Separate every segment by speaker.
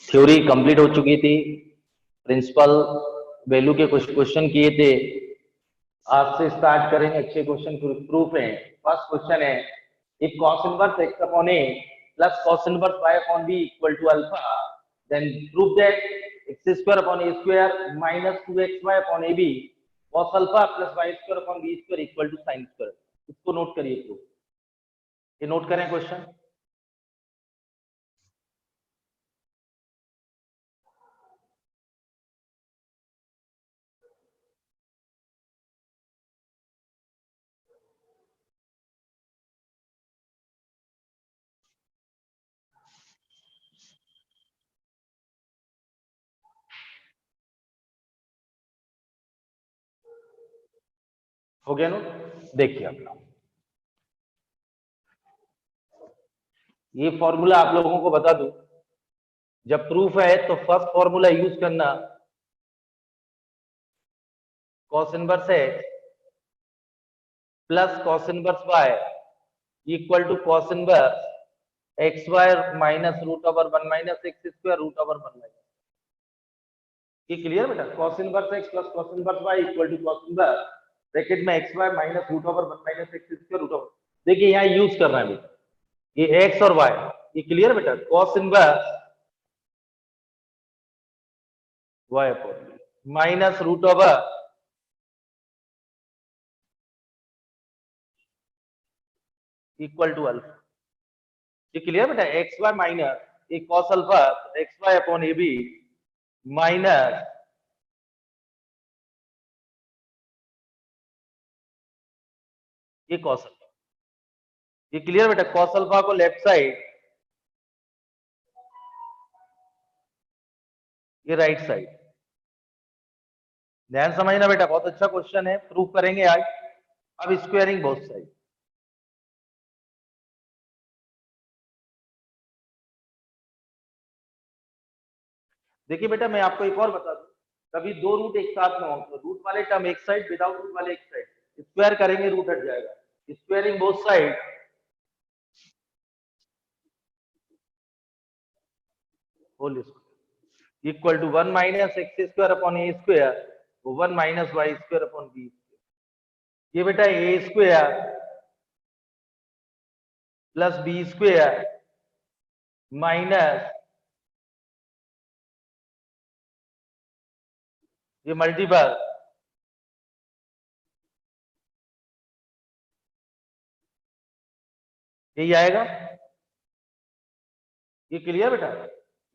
Speaker 1: Theory complete हो चुकी थी, प्रिंसिपल वैल्यू के कुछ क्वेश्चन किए थे। आज से स्टार्ट करेंगे, अच्छे क्वेश्चन प्रूफ है। फर्स्ट क्वेश्चन है, if cos inverse x upon a plus cos inverse y upon b equal to alpha, then prove that x square upon a square minus 2xy upon ab cos alpha plus y square upon b square equal to sin square. इसको note करिए proof. ये note करें question. हो गया note? देखिए अपना ये formula आप लोगों को बता दूं, जब प्रूफ है तो फर्स्ट फॉर्मूला यूज करना, cos inverse x plus cos inverse y equal to cos inverse x y minus root over 1 minus x square root over 1 minus. ये क्लियर बेटा? cos inverse x plus cos inverse y equal to cos inverse bracket में x y minus root over 1 minus x square root over. देखिए यहाँ use कर रहे हैं बेटा ये x और y। ये क्लियर बेटा? cos inverse y upon minus root over equal to alpha. ये क्लियर बेटा? एक्स वाई माइनस ये cos alpha x y upon ए बी माइनस ये cos अल्फा। ये क्लियर बेटा? cos अल्फा को लेफ्ट साइड, ये राइट साइड। ध्यान समझना बेटा, बहुत अच्छा क्वेश्चन है, प्रूफ करेंगे आज। अब स्क्वायरिंग बोथ साइड। देखिए बेटा मैं आपको एक और बता दूं, कभी दो रूट एक साथ में हो तो रूट वाले टर्म एक साइड, विदाउट रूट वाले एक साइड, स्क्वायर करेंगे रूट हट जाएगा। Squaring both side whole square equal to 1 minus x square upon A square 1 minus y square upon B. ये बेटा A square plus B square minus ये multiple यही आएगा। ये क्लियर बेटा?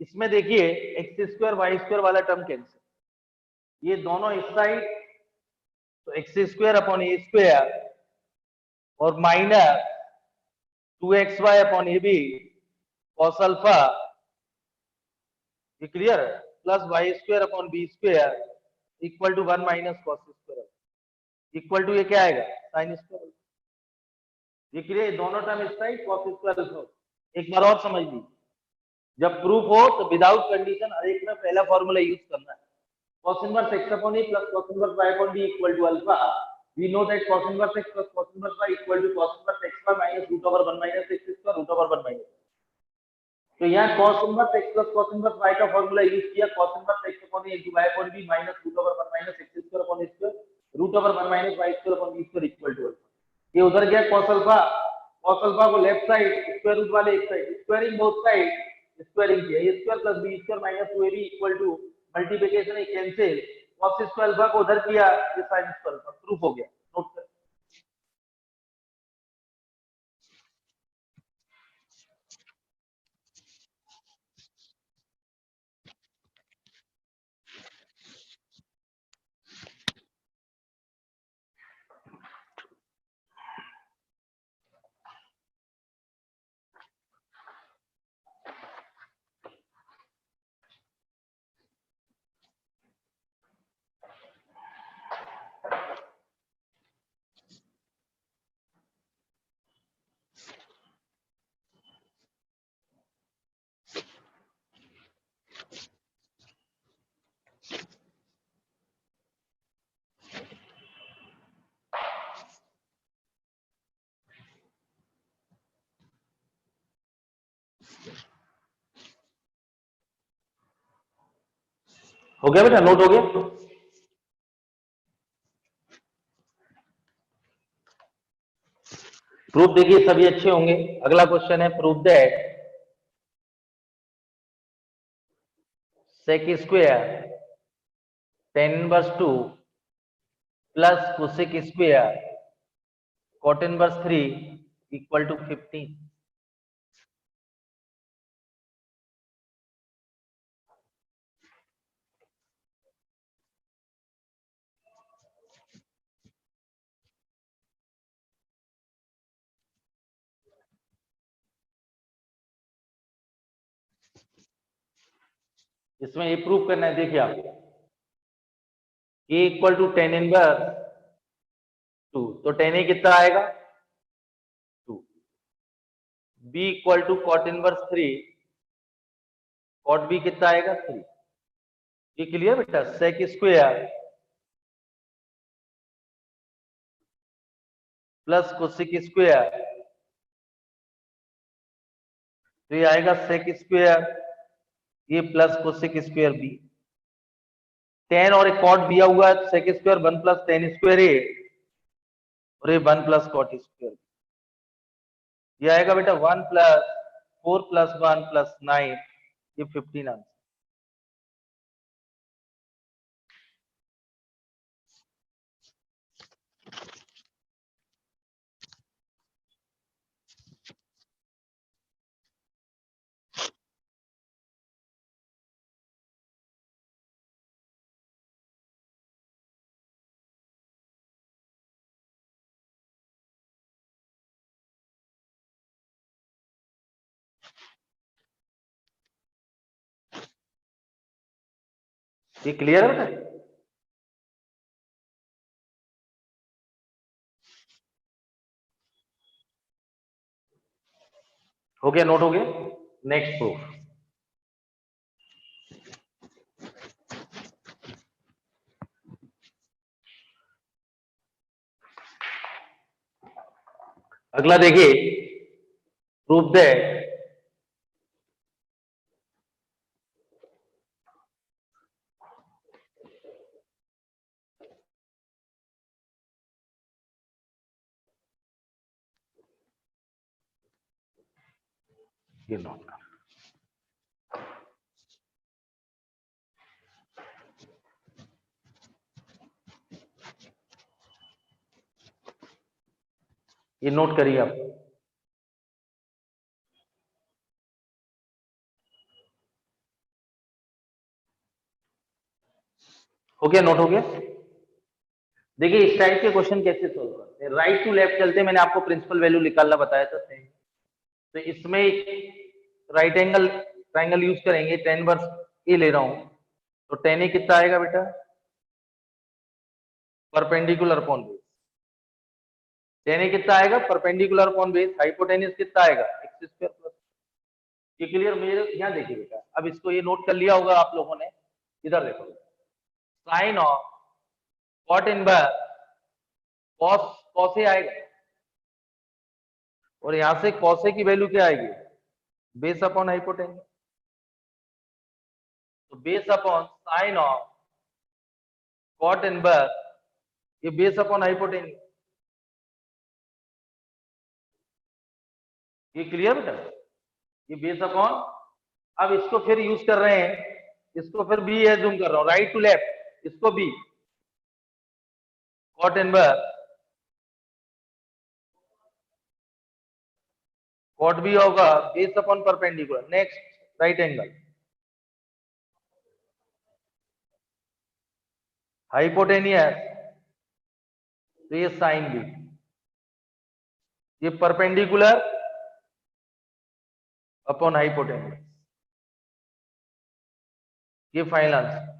Speaker 1: इसमें देखिए एक्स स्क्वायर वाई स्क्वायर वाला टर्म कैंसिल, ये दोनों इस साइड तो x square upon A square और माइनस 2xy अपॉन ए बी कॉस अल्फा, ये क्लियर है, plus y square upon b square equal to 1 minus cos square equal to ये क्या आएगा साइन स्क्वायर। ये क्लियर? दोनों टर्म इस साइड कॉस स्क्वायर अल्फा। एक बार और समझ लीजिए, जब प्रूफ हो तो विदाउट कंडीशन हर एक में पहला फॉर्मूला यूज करना है। cos inverse x upon a plus cos inverse y upon b equal to alpha. We know that cos inverse x plus cos inverse y equal to cos inverse x square minus root over 1 minus x square root over 1 minus। तो यहाँ cos inverse x plus cos inverse y का formula use किया, cos inverse x upon a into y upon b minus root over 1 minus x square upon a square root over 1 minus y square upon b square equal to alpha। ये उधर गया cos alpha को left side square root वाले एक side, squaring both side, squaring किया a स्क्वायर plus b square minus 2ab equal to multiplication है cancel, cos square alpha को उधर किया, ये sin स्क्वायर अल्फा प्रूफ हो गया। नोट कर। हो गया बेटा, नोट हो गया। प्रूफ देखिए सभी अच्छे होंगे। अगला क्वेश्चन है proof that sec square tan inverse 2 plus cosec square cot inverse 3 equal to 15। इसमें ये प्रूफ करना है, देखिए आप a equal to tan inverse 2, तो टेन ए कितना आएगा 2। b equal to cot inverse 3, cot b कितना आएगा 3। ये क्लियर बेटा। Sec square plus cosec square, तो ये आएगा सेक स्क्वायर ये plus cosec square b. Tan और एक कॉट दिया हुआ है, sec square 1 plus tan square A और ये 1 प्लस कॉट स्क्वायर। ये आएगा बेटा 1 प्लस 4 प्लस 1 प्लस 9, ये 15 आंसर। ये क्लियर है बेटा। हो गया, नोट हो गया। Next proof. अगला देखिए प्रूफ दैट ये नोट कर, ये नोट करिए आप। हो गया, नोट हो गया। देखिए इस टाइप के क्वेश्चन कैसे सोल्व करते हैं। राइट टू लेफ्ट चलते, मैंने आपको प्रिंसिपल वैल्यू निकालना बताया था सेम। तो इसमें राइट एंगल ट्राइंगल यूज करेंगे, टेन वर्स ए ले रहा हूं, तो टेन ए कितना आएगा बेटा perpendicular upon base. Ten a कितना आएगा परपेंडिकुलर अपॉन बेस। हाइपोटेन्यूज कितना आएगा एक्स स्क्वायर प्लस। ये क्लियर। मेरे यहाँ देखिए बेटा, अब इसको ये नोट कर लिया होगा आप लोगों ने। इधर देखो, sine of cot inverse cos, cos A आएगा और यहां से कॉस ए की वैल्यू क्या आएगी बेस अपॉन हाइपोटेन्यूज। तो base upon sine of cot inverse, ये बेस अपॉन हाइपोटेन्यूज। ये क्लियर बेटा, ये बेस अपॉन। अब इसको फिर यूज कर रहे हैं, इसको फिर बी एज्यूम कर रहा हूं, राइट टू लेफ्ट, इसको B cot inverse, cot B होगा base upon perpendicular. Next right angle, hypotenuse, तो ये साइन बी, ये परपेंडिकुलर अपॉन हाइपोटेनियस, ये फाइनल आंसर।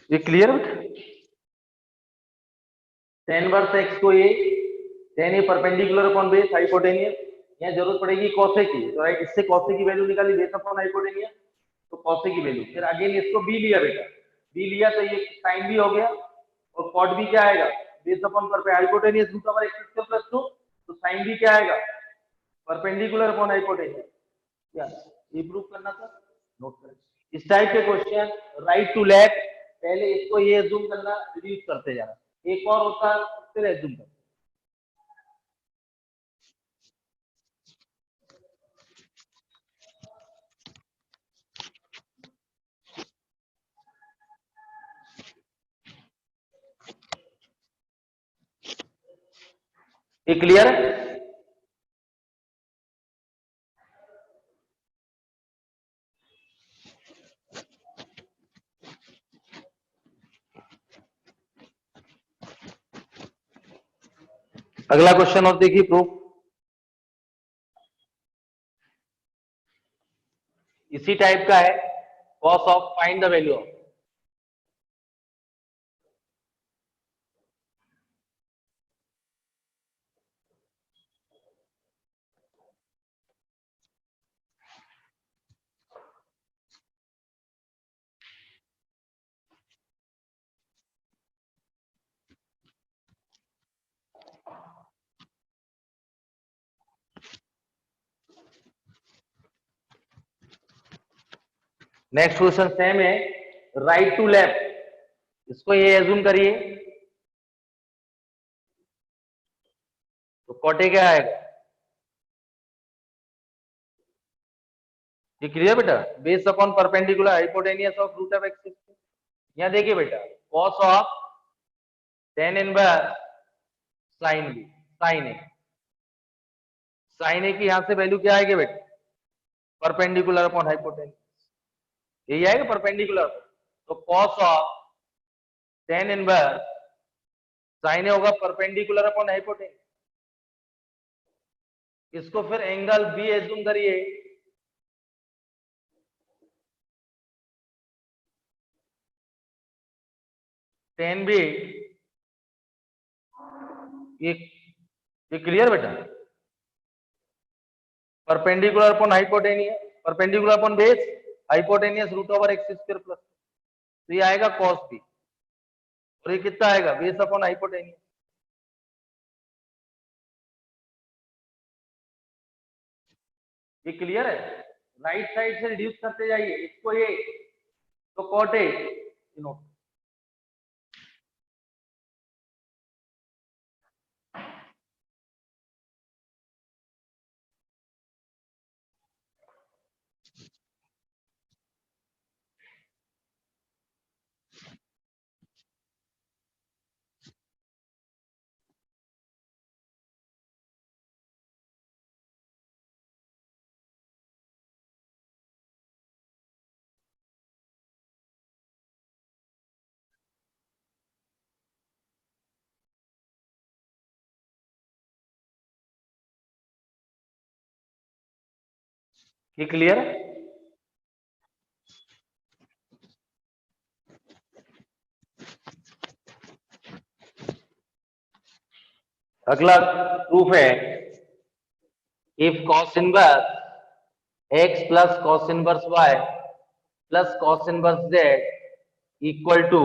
Speaker 1: ये क्लियर बेटा। टेन वर्स एक्स को ये tan A perpendicular upon base hypotenuse, यहाँ जरूरत पड़ेगी कॉसे की, तो राइट इससे कॉसे की वैल्यू निकाली बेस अपॉन हाइपोटेनियस, तो कॉसे की वैल्यू। फिर अगेन इसको बी लिया बेटा, बी लिया तो ये साइन बी हो गया और कॉट बी क्या आएगा बेस अपॉन पर hypotenuse root over x square plus 2, तो साइन बी क्या आएगा परपेंडिकुलर अपॉन हाइपोटेन्यूज, क्या ये प्रूव करना था, नोट करें। इस टाइप के क्वेश्चन राइट टू लेफ्ट, पहले इसको ये एज्यूम करना, रिड्यूस करते जाना, एक और होता है फिर एज्यूम करना। ये क्लियर है? अगला क्वेश्चन और देखिए प्रूफ, इसी टाइप का है, cos of find the value of. Next question same है, राइट टू लेफ्ट, इसको ये एज्यूम करिए तो कॉटे क्या आएगा, ये क्लियर बेटा, base upon perpendicular hypotenuse of root of x. यहां देखिए बेटा, cos of tan inverse sine B, sine A, sine A की यहां से वैल्यू क्या आएगी बेटा, परपेंडिकुलर अपॉन हाइपोटेन्यूज, यही आएगा परपेंडिकुलर। तो cos of tan inverse sine A होगा परपेंडिकुलर अपॉन हाइपोटेन्यूज, इसको फिर एंगल बी एज्यूम करिए, टेन बी, ये क्लियर बेटा, perpendicular upon hypotenuse, perpendicular upon base, hypotenuse root over x square plus, तो ये आएगा कॉस बी, और ये कितना आएगा, बेस अपॉन हाइपोटेनियस। ये क्लियर है, राइट साइड से रिड्यूस करते जाइए, इसको ये तो कॉट ए, नोट, ये क्लियर है? अगला प्रूफ है, if cos inverse x plus cos inverse y plus cos inverse z equal to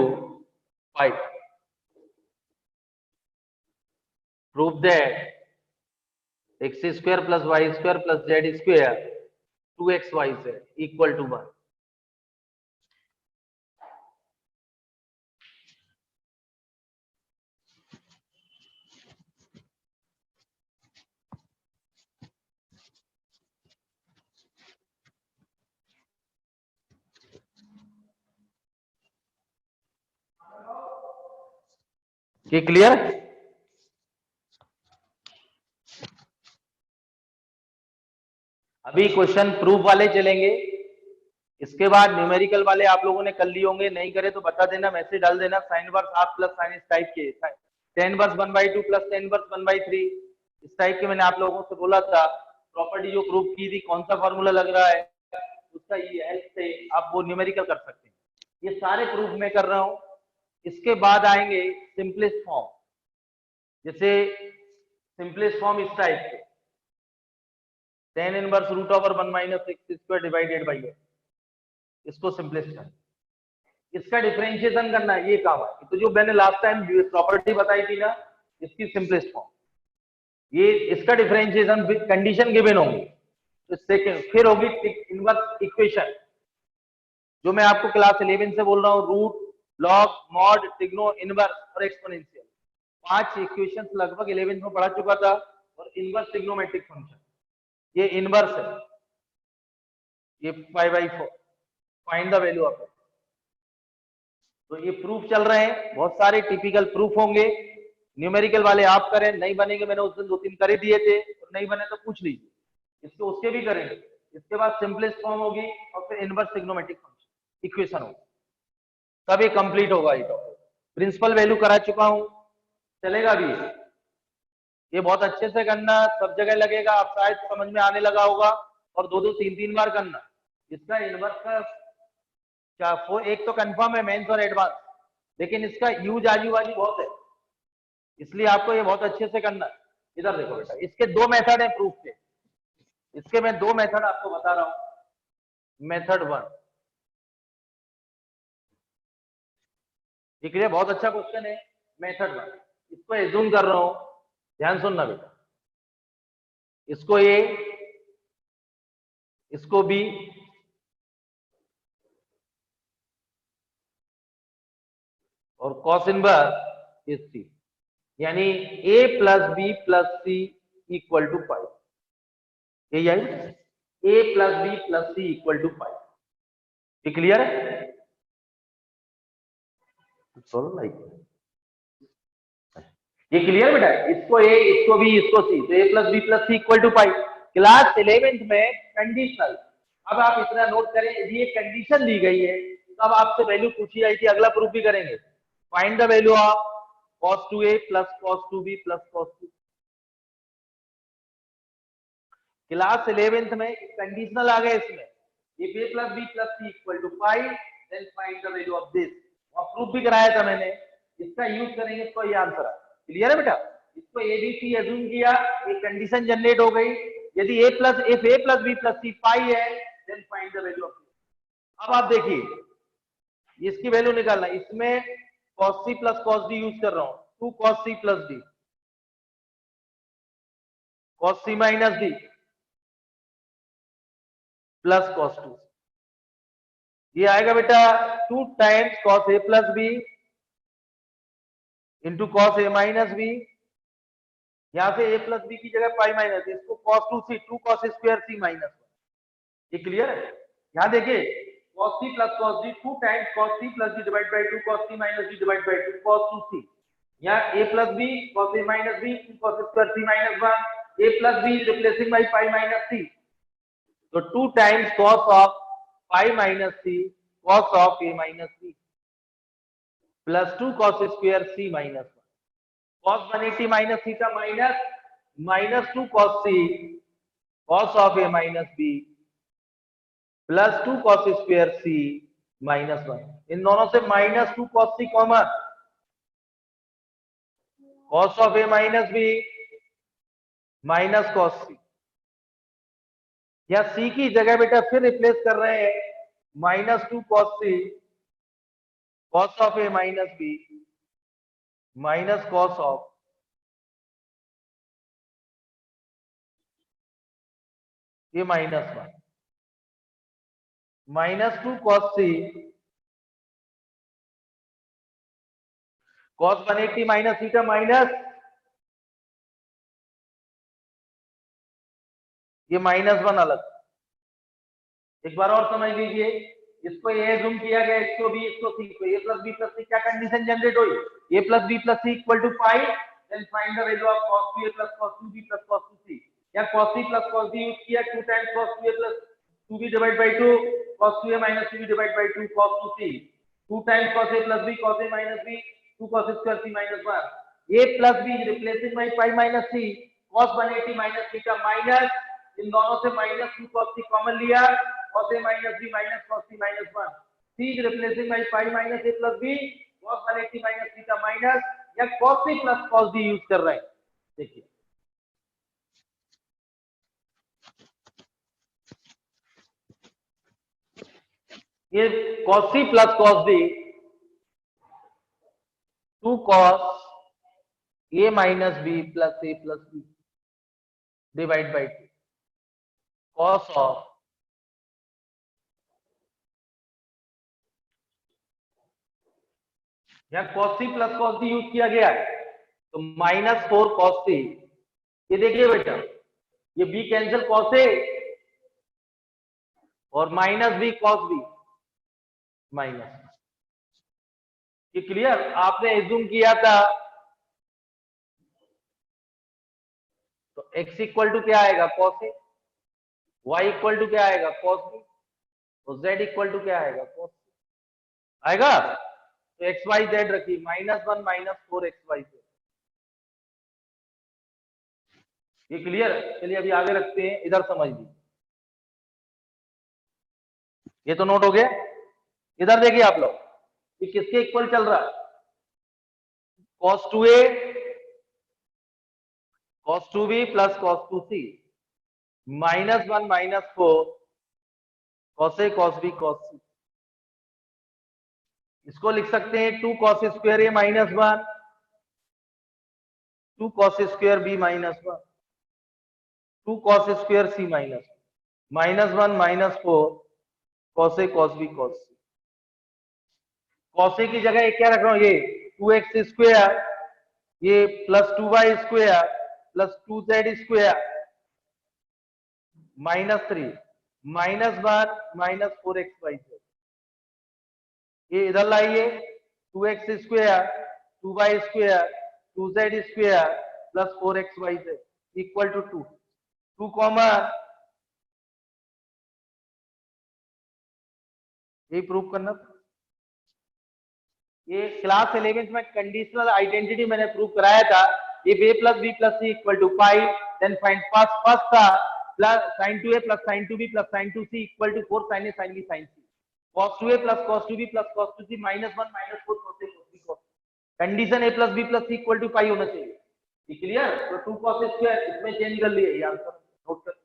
Speaker 1: 5, proof that x square plus y square plus z square 2xyz equal to 1। ये clear? अभी question proof वाले चलेंगे, इसके बाद numerical वाले आप लोगों ने कर लिए होंगे, नहीं करे तो बता देना, मैसेज डाल देना, sine inverse half plus sine इस टाइप के, tan inverse 1/2 plus tan inverse 1/3, इस टाइप के मैंने आप लोगों से बोला था। प्रॉपर्टी जो प्रूफ की थी, कौन सा फॉर्मूला लग रहा है उसका, ये हेल्प से आप वो न्यूमेरिकल कर सकते हैं। ये सारे प्रूफ मैं कर रहा हूं, इसके बाद आएंगे सिंपलेस्ट फॉर्म, जैसे सिंपलेस्ट फॉर्म इस टाइप के, tan inverse root over 1 minus x square divided by x, इसको सिंपलेस्ट करना, इसका डिफरेंशिएशन करना है, ये काम है। तो जो मैंने लास्ट टाइम प्रॉपर्टी बताई थी ना, इसकी सिंपलेस्ट फॉर्म, ये इसका डिफरेंशिएशन कंडीशन गिवन होंगी। तो सेकंड फिर होगी इनवर्स इक्वेशन, जो मैं आपको क्लास 11 से बोल रहा हूँ, रूट, लॉग, मॉड, टिग्नो, इनवर्स और एक्सपोनेंशियल। 5 इक्वेशंस लगभग 11 में पढ़ा चुका था। और इनवर्स ट्रिग्नोमेट्रिक फंक्शन, ये इनवर्स है, ये 5/4, find the value of it. तो ये प्रूफ चल रहे हैं, बहुत सारे टिपिकल प्रूफ होंगे। न्यूमेरिकल वाले आप करें, नहीं बनेंगे, मैंने उस दिन 2-3 कर ही दिए थे, और नहीं बने तो पूछ लीजिए, इसके उसके भी करेंगे। इसके बाद सिंपलेस्ट फॉर्म होगी और फिर इनवर्स ट्रिग्नोमेट्रिक फंक्शन इक्वेशन होगी, तब ये कंप्लीट होगा ये टॉपिक। प्रिंसिपल वैल्यू करा चुका हूं, चलेगा भी ये बहुत अच्छे से करना, सब जगह लगेगा, आप शायद समझ में आने लगा होगा। और 2-2, 3-3 बार करना। इसका इनवर्स का क्या एक तो कंफर्म है, मेंस और एडवांस, लेकिन इसका यूज आजू बाजू बहुत है, इसलिए आपको ये बहुत अच्छे से करना है। इधर देखो बेटा, इसके 2 मेथड है प्रूफ के। इसके मैं 2 मेथड आपको बता रहा हूं। मेथड 1, ठीक है, बहुत अच्छा क्वेश्चन है। मेथड 1, इसको एज्यूम कर रहा हूं, ध्यान सुनना बेटा। इसको ए, इसको बी, और कॉस इनवर्स इज सी, यानी A plus B plus C equal to 5। यही आई, A plus B plus C equal to 5। ये क्लियर है? ये क्लियर बेटा? इसको ए, इसको बी, इसको सी, तो A plus B plus C equal to 5। Class 11th में कंडीशनल, अब आप इतना नोट करें, यदि एक कंडीशन दी गई है तब आपसे वैल्यू पूछी जाई थी, अगला प्रूफ भी करेंगे। Find the value of cos 2a plus cos 2b plus cos 2। Class 11th में कंडीशनल आ गए इसमें, if a plus b plus c equal to 5 then find the value of this. और प्रूफ भी कराया था मैंने, इसका यूज करेंगे तो ये आंसर है। क्लियर है बेटा? इसको एबीसी एज्यूम किया, एक कंडीशन जनरेट हो गई, यदि a plus if a plus b plus c 5 है then find the value of this. अब आप देखिए इसकी वैल्यू निकालना, इसमें cos c plus cos d use कर रहा हूं, 2 cos c plus d, cos c minus d plus cos 2। ये आएगा बेटा 2 times cos a plus b into cos a minus b. यहां से a प्लस बी की जगह पाई माइनस, इसको cos 2c, 2 cos square c minus. ये clear है? यहां देखिए cos c plus cos d, 2 times cos c plus d divide by 2 cos c minus d divide by 2 cos 2c। यहाँ a plus b cos a minus b 2 cos square c minus 1, a plus b replacing by pi minus c, तो 2 times cos of pi minus c cos of a minus c plus 2 cos square c minus 1, cos 180 minus theta minus minus 2 cos c cos of a minus b plus 2 cos square c minus 1। इन दोनों से minus 2 cos c common, cos of a minus b minus cos c। या c की जगह बेटा फिर replace कर रहे हैं, minus 2 cos c cos of a minus b minus cos of a minus 1, minus 2 cos c cos 180 minus theta minus ये minus 1 अलग। एक बार और समझ लीजिए, इसको ए जूम किया गया, इसको बी, इसको सी, तो A plus B plus C, क्या कंडीशन जनरेट हुई? A plus B plus C equal to 5 then find the value of cos 2a plus cos 2b plus cos 2c। या cos c plus cos d use किया, 2 times cos 2a plus 2b divide by 2 cos 2a minus 2b divide by 2 cos 2c, 2 times cos a plus b cos a minus b 2 cos square c minus 1, a plus b replacing by pi minus c cos 180 minus theta minus, इन दोनों से minus 2 cos c common लिया, cos a minus b minus cos c minus 1, c is replacing by pi minus a plus b cos 180 minus theta minus, या cos c plus cos d use कर रहे हैं। देखिए ये cos c plus cos d 2 cos a minus b plus a plus b, divide by 2 cos of यहाँ cos c plus cos d use किया गया है तो -4 cos c। ये देखिए बेटा ये b कैंसिल cos a और -b cos b माइनस। ये क्लियर? आपने एज्यूम किया था तो x इक्वल टू क्या आएगा cos a, y equal to क्या आएगा cos b और z इक्वल टू क्या आएगा cos c आएगा। तो एक्स वाई जेड रखिए -1 -4 एक्स वाई जेड। ये क्लियर? चलिए अभी आगे रखते हैं, इधर समझ लीजिए। ये तो नोट हो गया। इधर देखिए आप लोग ये किसके इक्वल चल रहा है cos 2a cos 2b plus cos 2c -1 -4 cos a cos b cos c। इसको लिख सकते हैं 2 cos square a -1 2 cos square b -1 2 cos square c -1 -4 cos a cos b cos c। cos a की जगह क्या रख रहा हूं, ये 2x स्क्वायर ये plus 2y square plus 2z square -3 -1 -4xy z। ये इधर लाइए 2x square 2y square 2z square plus 4xy z equal to 2 common. ये प्रूव करना था। ये क्लास 11th में कंडीशनल आइडेंटिटी मैंने प्रूव कराया था। ये a plus b plus c equal to 5 then find first था plus sin 2a plus sin 2b plus sin 2c equal to 4 sin a sin b sin c cos 2a plus cos 2b plus cos 2c -1 -4 cos a cos b cos। Condition a plus b plus c equal to 5 होना चाहिए। Clear? तो 2 cos square इसमें change कर लिए, ये answer note कर।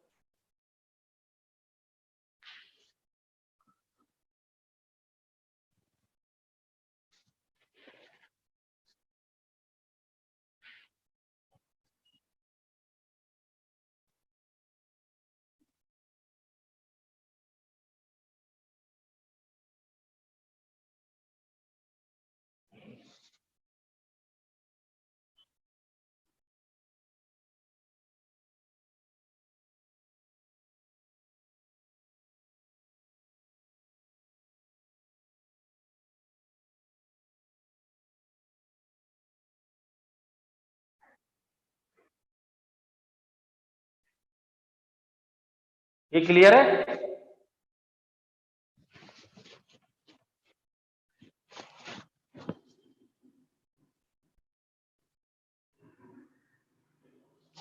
Speaker 1: ये clear है?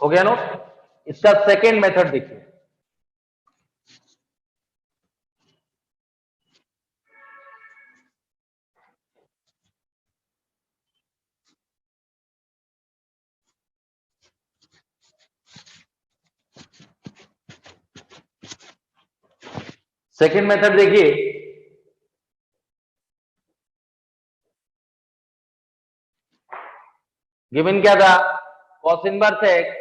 Speaker 1: हो गया नोट? इसका सेकेंड मेथड देखिए। सेकेंड मेथड देखिए। गिवन क्या था cos inverse x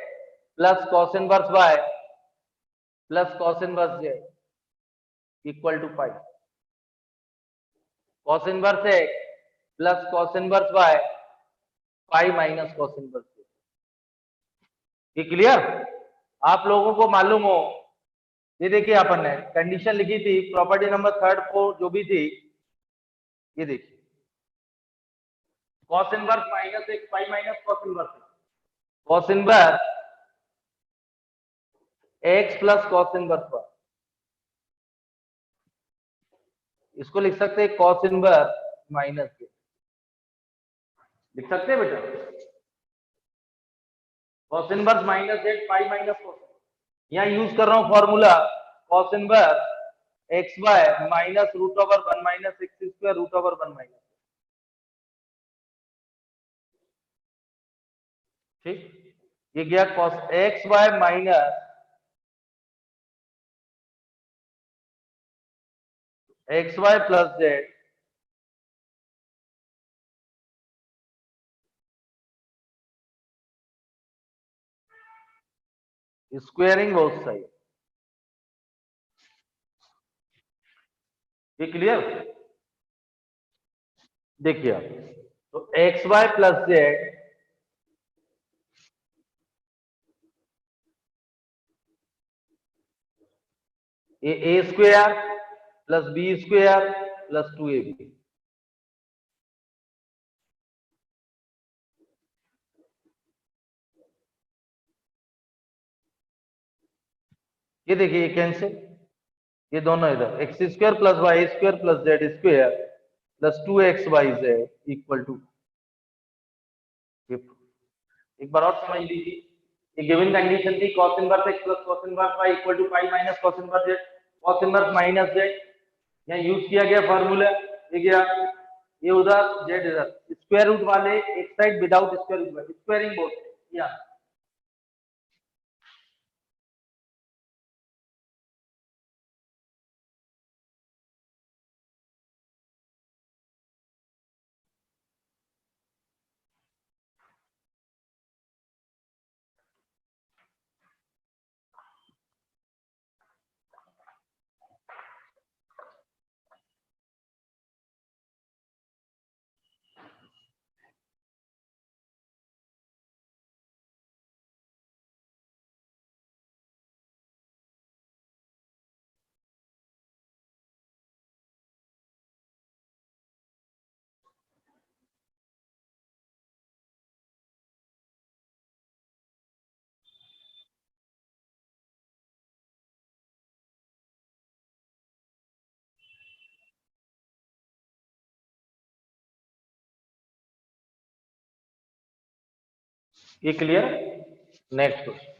Speaker 1: plus cos inverse y plus cos inverse z equal to 5 cos inverse x plus cos inverse y 5 minus cos inverse z। ये clear? आप लोगों को मालूम हो, ये देखिए अपन ने कंडीशन लिखी थी प्रॉपर्टी नंबर 3 4 जो भी थी, ये देखिए cos inverse -x 5 minus cos inverse cos inverse x plus cos inverse y। इसको लिख सकते हैं cos इनवर्स माइनस के, लिख सकते हैं बेटा cos inverse -z 5 minus cos। यहाँ यूज कर रहा हूं formula cos inverse x y minus √1 minus x square √1 minus. ठीक, ये गया cos x y minus x y plus z squaring both side. ये क्लियर? देखिए आप, तो x y plus z a square plus B square plus 2ab। ये देखिए ये कैंसिल, ये दोनों इधर x square plus y square plus z square plus 2xyz equal to, एक बार और समझ लीजिए। ये गिवन कंडीशन थी cos inverse x plus cos inverse y equal to pi minus cos inverse z, cos inverse minus z। यहाँ use किया गया फॉर्मूला, ये गया ये उधर z इधर, स्क्वायर रूट वाले एक side without square root, squaring both या ये क्लियर? नेक्स्ट क्वेश्चन,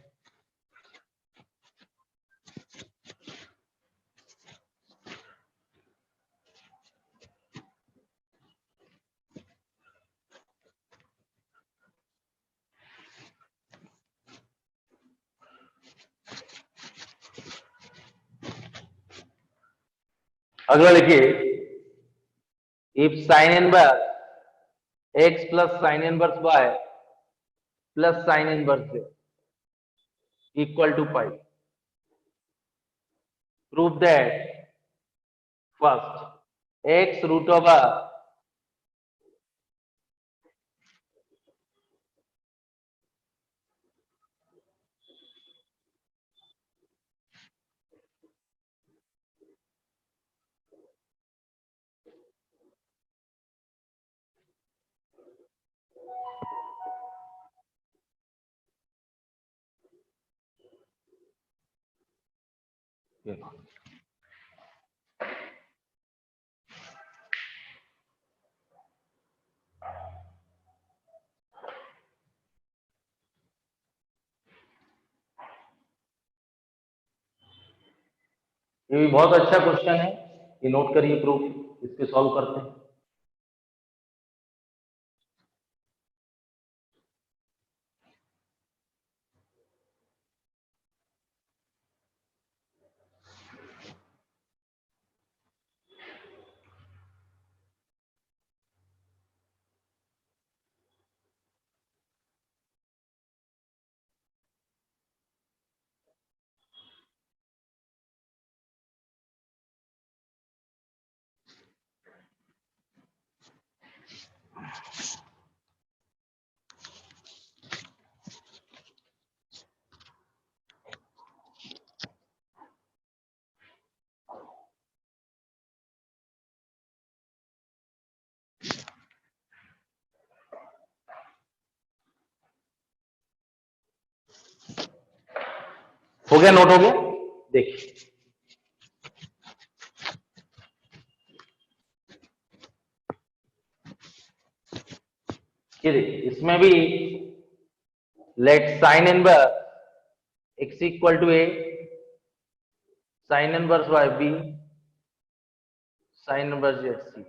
Speaker 1: अगला लिखिए, if sine inverse x plus sine inverse y plus sine inverse z equal to pi, prove that first x root over ये भी बहुत अच्छा क्वेश्चन है, ये नोट करिए प्रूफ, इसके सॉल्व करते हैं। हो गया, नोट हो गया? देखिए ये देखिए, इसमें भी let sine inverse x equal to a, sine inverse y b, sine inverse z c,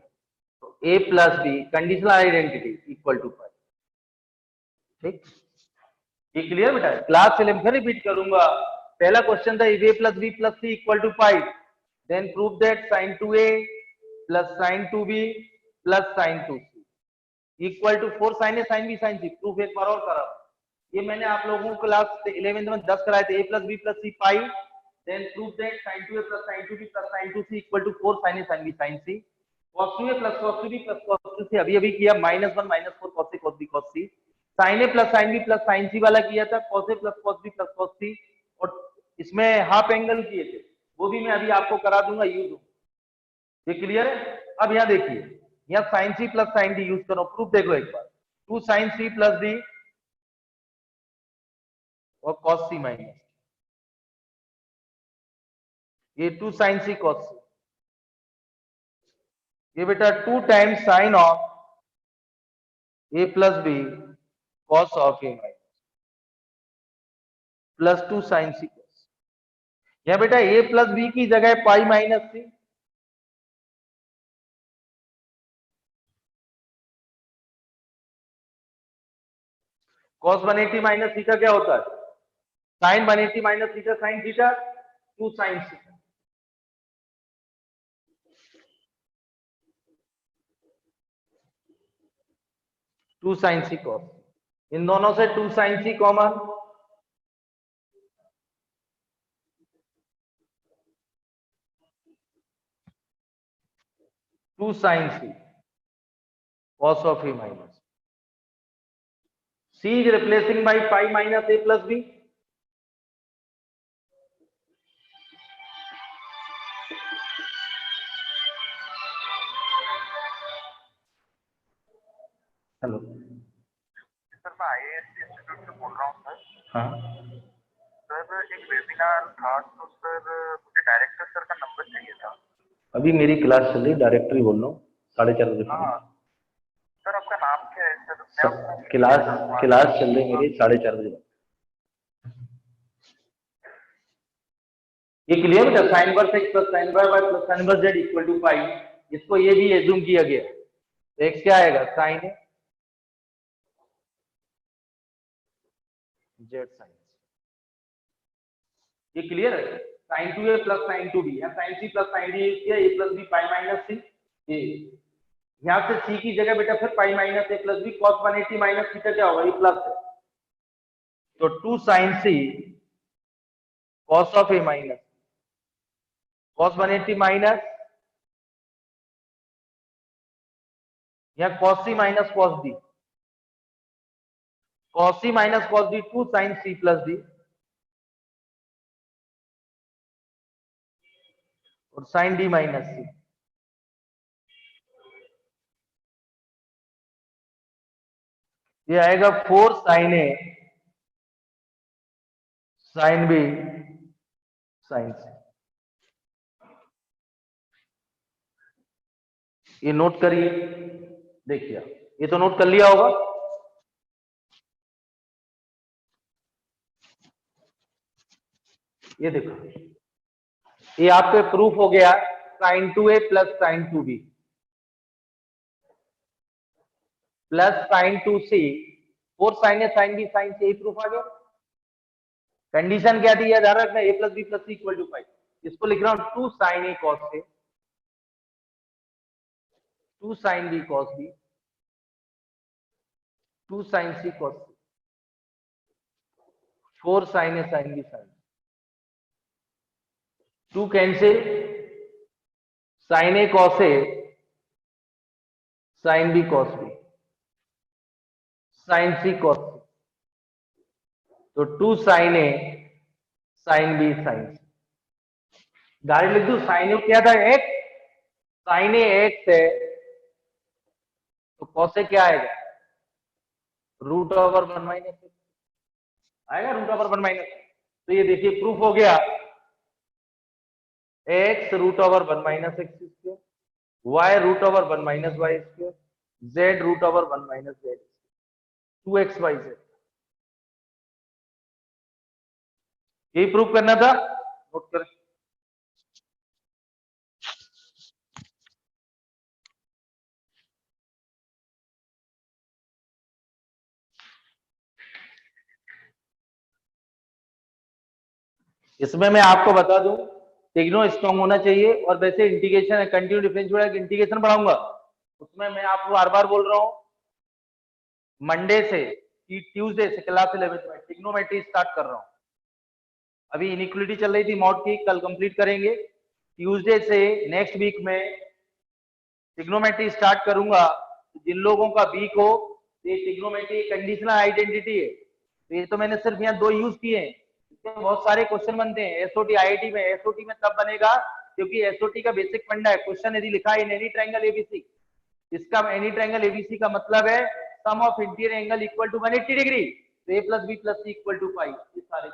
Speaker 1: तो a plus b conditional identity equal to pi. ठीक, ये क्लियर बेटा? क्लास से फिर रिपीट करूंगा। पहला क्वेश्चन था if a plus b plus c equal to pi, then prove that sine 2a plus sine 2b plus sine 2c equal to 4 sine a sine b sine c। Proof एक बार और करा, ये मैंने आप लोगों को क्लास 11th में 10 कराए थे, a plus B plus c pi, then prove that sin 2a plus sin 2b plus sin 2c equal to 4 sin a sin b sin c, cos 2a plus cos 2b plus cos 2c अभी अभी किया, -1 -4 cos a cos b cos c, sin a plus sin b plus sin c वाला किया था, cos a plus cos b plus cos c, और इसमें half angle किए थे, वो भी मैं अभी आपको करा दूंगा यूज। ये क्लियर है? अब यहाँ देखिए, यहाँ sin c plus sin d use करो, प्रूफ देखो एक बार, 2 sin c प्लस d और cos c माइनस, ये 2 sin c cos c, ये बेटा 2 times sine of a plus b cos of a minus plus 2 sin c cos। यहाँ बेटा a प्लस बी की जगह पाई माइनस सी, cos 180 माइनस थीटा क्या होता है, sin 180 minus theta sin theta 2 sin c, 2 sin c cos, इन दोनों से 2 sin c common, 2 sin c cos of a minus, c is replacing by pi minus a plus b, hello
Speaker 2: sir मैं आईएएससी institute से बोल रहा हूँ sir.
Speaker 1: हाँ
Speaker 2: sir एक webinar था तो सर मुझे डायरेक्टर सर का नंबर चाहिए था।
Speaker 1: अभी मेरी क्लास चल रही, डायरेक्टर ही बोल रहा हूँ, 4:30 बजे।
Speaker 2: हाँ सर, आपका नाम क्या है सर? मैं आपको
Speaker 1: क्लास चल रही मेरी 4:30 बजे। ये क्लियर है? Sine inverse x plus sine y y plus sine inverse z equal to pi, इसको ये भी एज्यूम किया गया, तो एक्स क्या आएगा साइन ए जेड साइन, ये क्लियर है? Sine 2a plus sine 2b, या sine c plus sine d किया, a plus b pi minus C, ए यहाँ से c की जगह बेटा फिर pi minus a plus b, cos 180 minus theta क्या होगा, ये प्लस है, तो 2 sin c cos of a minus cos 180 minus, या cos c minus cos d, cos c minus cos d 2 sin c plus d, और sin d minus c, ये आएगा 4 sin a sin b sin c। ये note करिए, देखिए ये तो note कर लिया होगा, ये देखो ये आपके प्रूफ हो गया sin 2a plus sin 2b plus sin 2c 4 sin a sin b sin c, proof आ गया। कंडीशन क्या थी, ध्यान रखना, a plus B plus C equal to 5, इसको लिख रहा हूं 2 sin a cos a 2 sin b cos b 2 sin c cos c 4 sin a sin b sin, 2 cancel, sin a cos a sin b cos b sin c cos c, तो 2 sin a sin b sin c, direct लिख दू, sin a क्या था x, sin a x है, तो cos a क्या आएगा, root over 1 minus आएगा, रूट ओवर 1 माइनस, तो ये देखिए प्रूफ हो गया, x root over 1 minus x square, y root over 1 minus y square, z root over 1 minus z, 2xyz, यही प्रूफ करना था, नोट करें। इसमें मैं आपको बता दूं, टिग्नो स्ट्रॉन्ग होना चाहिए, और वैसे इंटीग्रेशन है, कंटिन्यू डिफरेंशियल इंटीग्रेशन पढ़ाऊंगा, उसमें मैं आपको बार बार बोल रहा हूं, मंडे से कि ट्यूसडे से क्लास 11th में ट्रिग्नोमेट्री स्टार्ट कर रहा हूँ। अभी इनइक्वालिटी चल रही थी मॉड की, कल कंप्लीट करेंगे। ट्यूसडे से नेक्स्ट वीक में ट्रिग्नोमेट्री स्टार्ट करूंगा। तो जिन लोगों का वीक हो, ये ट्रिग्नोमेट्री कंडीशनल आइडेंटिटी है, तो ये तो मैंने सिर्फ यहाँ 2 यूज किए हैं। इसमें बहुत सारे क्वेश्चन बनते हैं एसओटी आईआईटी में। एसओटी में तब बनेगा क्योंकि एसओटी का बेसिक फंडा है। क्वेश्चन यदि लिखा है इन एनी ट्रायंगल एबीसी, इसका एनी ट्रायंगल एबीसी का मतलब है sum of interior angle equal to 180 degree, तो A plus B plus C equal to pi. ये सारे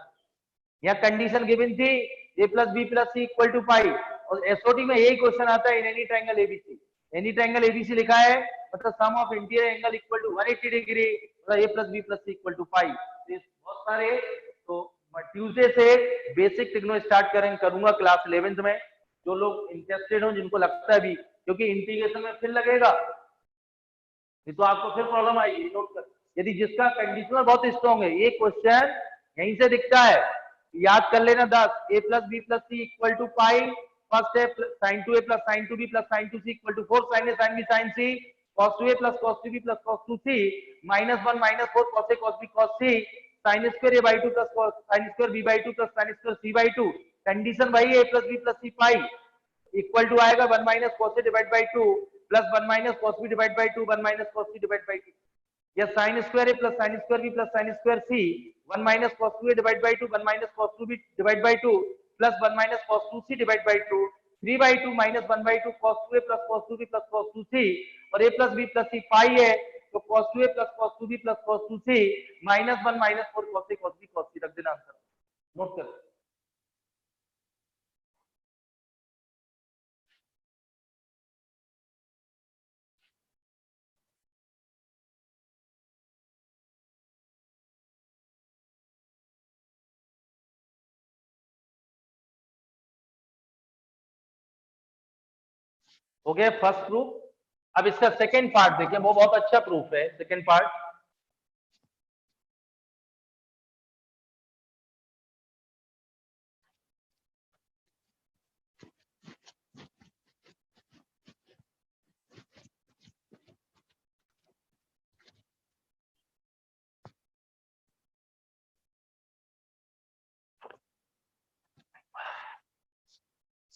Speaker 1: यहाँ कंडीशन गिवन थी A plus B plus C equal to pi, और एसओटी में यही क्वेश्चन आता है in any triangle ABC. Any triangle ABC लिखा है मतलब sum of interior angle equal to 180 degree, मतलब A plus B plus C equal to pi. बहुत सारे। तो ट्यूसडे से बेसिक ट्रिग्नो स्टार्ट करूंगा क्लास 11th में। जो लोग इंटरेस्टेड हो, जिनको लगता है भी, क्योंकि इंटीग्रेशन में फिर लगेगा, नहीं तो आपको फिर प्रॉब्लम आएगी। नोट कर, यदि जिसका कंडीशनल बहुत स्ट्रॉन्ग है, ये क्वेश्चन यहीं से दिखता है, याद कर लेना 10 ए plus B plus C equal to pi. First है sine 2a plus sine 2b plus sine 2c equal to 4 sine a sine b sine c cos 2a plus cos 2b plus cos 2c minus 1 minus 4 cos a cos b cos c sine square a by 2 plus sine square b by 2 plus sine square c by 2। Condition भाई a plus b plus c pi equal to आएगा 1 minus cos a divide by 2 plus 1 minus cos b divide by 2 1 minus cos c divide by 2, या sine square a plus sine square b plus sine square c 1 minus cos 2a divide by 2 1 minus cos 2b divide by 2 plus 1 minus cos 2c divide by 2 3 by 2 minus 1 by 2 cos 2a plus cos 2b plus cos 2c, और a plus b plus c pi है, तो cos 2a plus cos 2b plus cos 2c minus 1 minus 4 cos a cos b cos c रख देना answer. Note कर। हो गया first proof. अब इसका सेकेंड पार्ट देखिए, वो बहुत अच्छा प्रूफ है। सेकेंड पार्ट,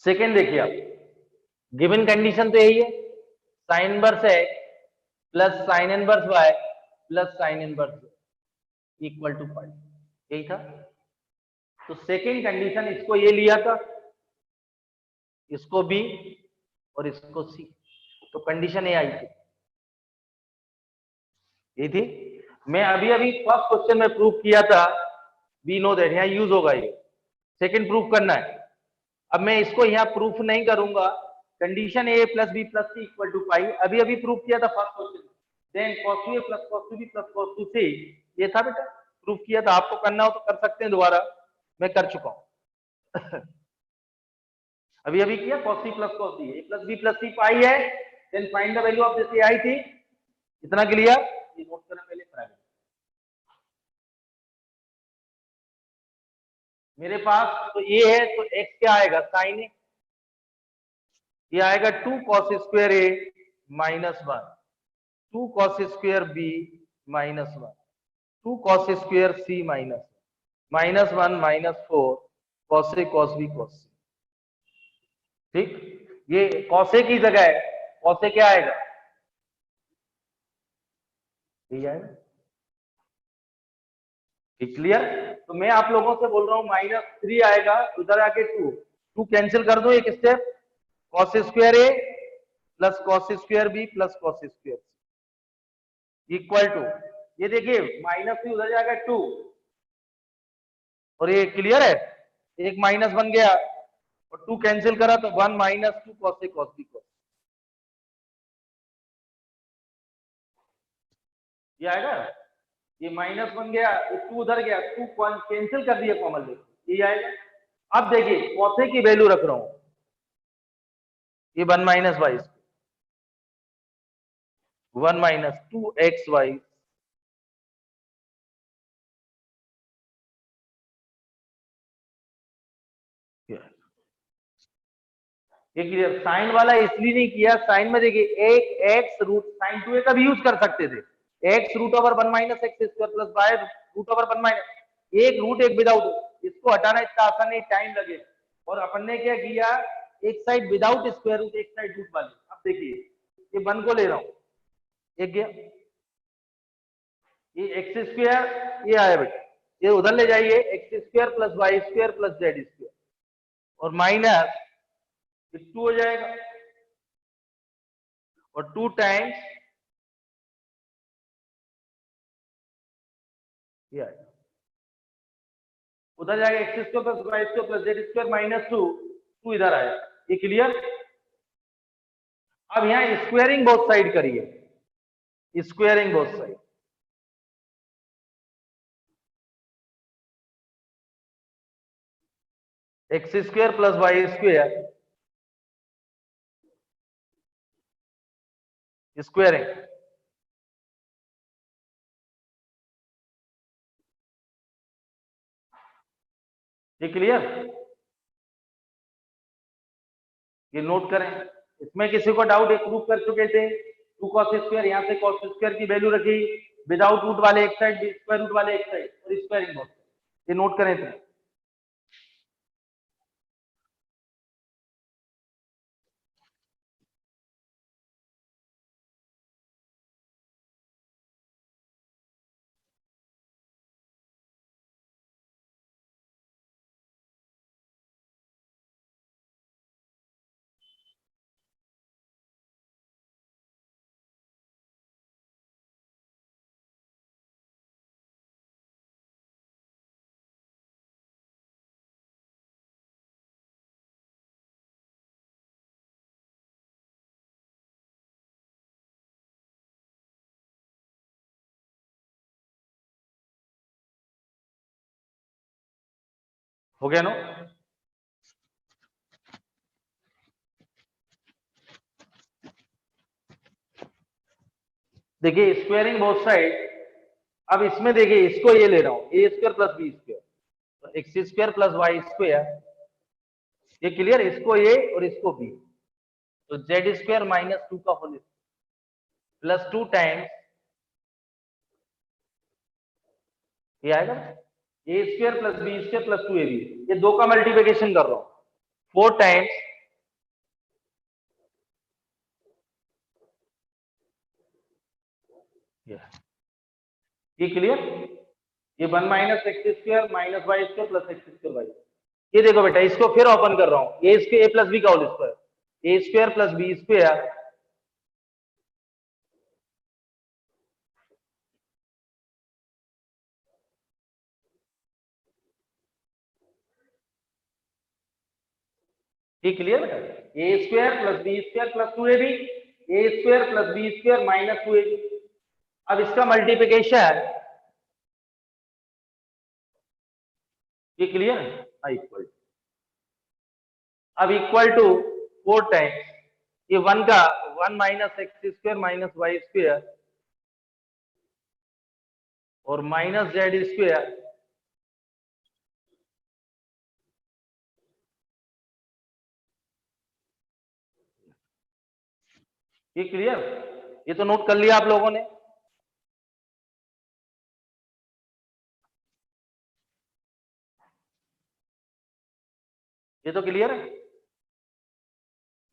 Speaker 1: सेकेंड देखिए आप, गिवन कंडीशन तो यही है, sine inverse x plus sine inverse y plus sine inverse equal to pi, यही था। तो सेकेंड कंडीशन इसको ये लिया था, इसको बी और इसको सी, तो कंडीशन ये आई थी, ये थी। मैं अभी अभी फर्स्ट क्वेश्चन में प्रूफ किया था, वी नो दैट, यहाँ यूज होगा ये। सेकेंड प्रूफ करना है। अब मैं इसको यहाँ प्रूफ नहीं करूंगा, condition A plus B plus C equal to pi, अभी अभी प्रूफ किया था first question. Then cos 2a plus cos 2b plus cos 2c, ये था बेटा, प्रूफ किया था। आपको करना हो तो कर सकते हैं दोबारा, मैं कर चुका हूं। अभी अभी किया cos c plus cos d, a plus b plus c pi है, then find the value of this आई थी। इतना क्लियर, ये नोट करना पहले प्राइवेट। मेरे पास तो ये है, तो x क्या आएगा, साइन ए, ये आएगा 2 cos square a minus 1, 2 cos square b minus 1, 2 cos square c minus 1 minus 4 cos a cos b cos c। ठीक, ये cos a की जगह है, cos a क्या आएगा, ये आएगा। ठीक, क्लियर। तो मैं आप लोगों से बोल रहा हूं -3 आएगा, उधर आके 2 कैंसिल कर दो, एक step, cos square a plus cos square b plus cos square c equal to, ये देखिए -3 उधर जाएगा 2, और ये क्लियर है, एक माइनस बन गया और 2 कैंसिल करा तो 1 minus 2 cos a cos b cos, ये आएगा। ये माइनस बन गया, ये 2 उधर गया, 2 कैंसिल कर दिया कॉमन लेके, ये आएगा। अब देखिए cos a की वैल्यू रख रहा हूं, ये 1 माइनस वाई, 1 माइनस 2xy ये क्लियर। साइन वाला इसलिए नहीं किया, साइन में देखिए एक x रूट साइन 2a का भी यूज कर सकते थे, x root over 1 minus x square plus y root over 1 minus, एक रूट एक विदाउट, इसको हटाना इतना आसान नहीं, टाइम लगेगा। और अपन ने क्या किया, एक साइड विदाउट स्क्वायर रूट, एक साइड रूट वाली। अब देखिए ये 1 को ले रहा हूं, एक गया, ये एक्स स्क्वायर, ये आया बेटा, ये उधर ले जाइए, x square plus y square plus z square और माइनस 2 हो जाएगा और 2 टाइम्स ये आएगा, उधर जाएगा x square plus y square plus z square minus 2 इधर आया। ये क्लियर? अब यहां स्क्वायरिंग बोथ साइड करिए, squaring both side, x square plus y square squaring, ये क्लियर? ये नोट करें, इसमें किसी को डाउट, एक प्रूफ कर चुके थे, 2 cos स्क्वायर, यहां से cos स्क्वायर की वैल्यू रखी, विदाउट रूट वाले एक साइड, स्क्वायर रूट वाले एक साइड और स्क्वायरिंग बोथ, ये नोट करें थे। हो गया नो? देखिए स्क्वायरिंग बोथ साइड, अब इसमें देखिए इसको ये ले रहा हूं, ए स्क्वायर प्लस बी स्क्वायर, तो x square plus y square, ये क्लियर? इसको ए और इसको बी, तो जेड स्क्वायर माइनस 2 का होल प्लस 2 टाइम्स ये आएगा A square plus B square plus 2ab, ये 2 का मल्टीप्लिकेशन कर रहा हूं, 4 टाइम्स ये क्लियर? ये 1 minus x square minus y square plus x square y, ये देखो बेटा, इसको फिर ओपन कर रहा हूं, ए स्क्वायर ए प्लस बी का whole square, A square plus B square ये क्लियर बेटा? A square plus B square plus 2ab, A square plus B square minus 2ab, अब इसका मल्टीप्लिकेशन ये क्लियर है, इक्वल, अब इक्वल टू 4 टाइम्स ये 1 का 1 minus x square minus y square और माइनस जेड स्क्वायर, ये क्लियर? ये तो नोट कर लिया आप लोगों ने। ये तो क्लियर है,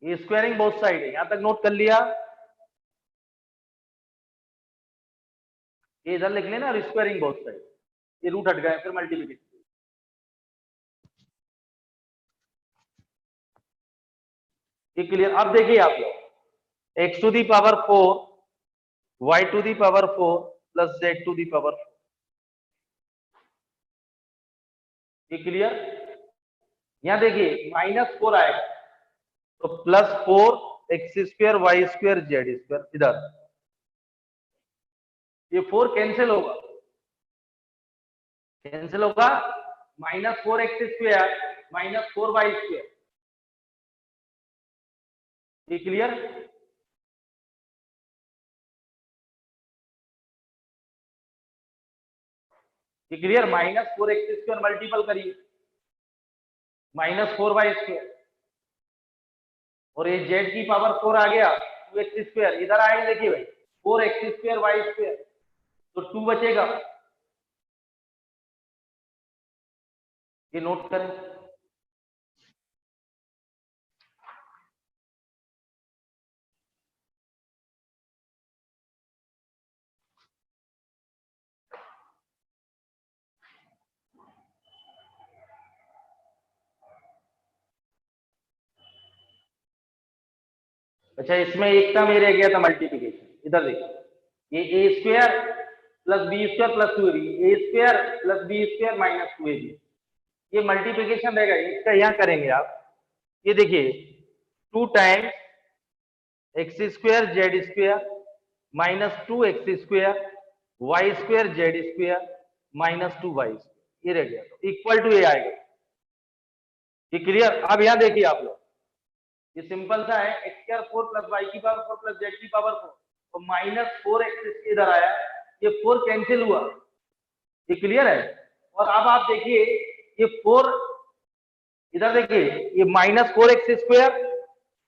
Speaker 1: ये स्क्वायरिंग बोथ साइड है, यहां तक नोट कर लिया, ये इधर लिख लेना और स्क्वायरिंग बोथ साइड, ये रूट हट गए, फिर मल्टीप्लिकेशन, ये क्लियर? अब देखिए आप लोग, x to the power 4 y to the power 4 plus z to the power 4, ये क्लियर? यहां देखिए -4 आएगा, तो plus 4 x square y square z square, इधर ये 4 कैंसिल होगा, कैंसिल होगा, -4 एक्स स्क्वायर -4 वाई स्क्वायर, ये क्लियर? ये क्लियर? -4 एक्स स्क्वायर मल्टीपल करिए -4 वाई स्क्वायर और ये जेड की पावर 4 आ गया 2 एक्स स्क्वायर, इधर आएगा देखिए भाई 4 एक्स स्क्वायर वाई स्क्वायर, तो 2 बचेगा, ये नोट करें। अच्छा, इसमें एक टर्म ये रह गया था मल्टीप्लीकेशन, इधर देखिए, ये A square plus B square plus 2ab, A square plus B square minus 2ab, ये मल्टीप्लीकेशन रहेगा, इसका यहां करेंगे आप। ये देखिए 2 times x square z square minus 2 x square y square z square minus 2 y square, ये रह गया, तो इक्वल टू ये आएगा। ये क्लियर? अब यहां देखिए आप लोग, ये सिंपल सा है, एक्स स्क्वायर 4 प्लस वाई की पावर 4 प्लस जेड की पावर 4, तो माइनस 4 एक्स इधर आया, ये 4 कैंसिल हुआ, ये क्लियर है। और अब आप देखिए ये 4 इधर देखिए, ये माइनस 4 एक्स स्क्वायर,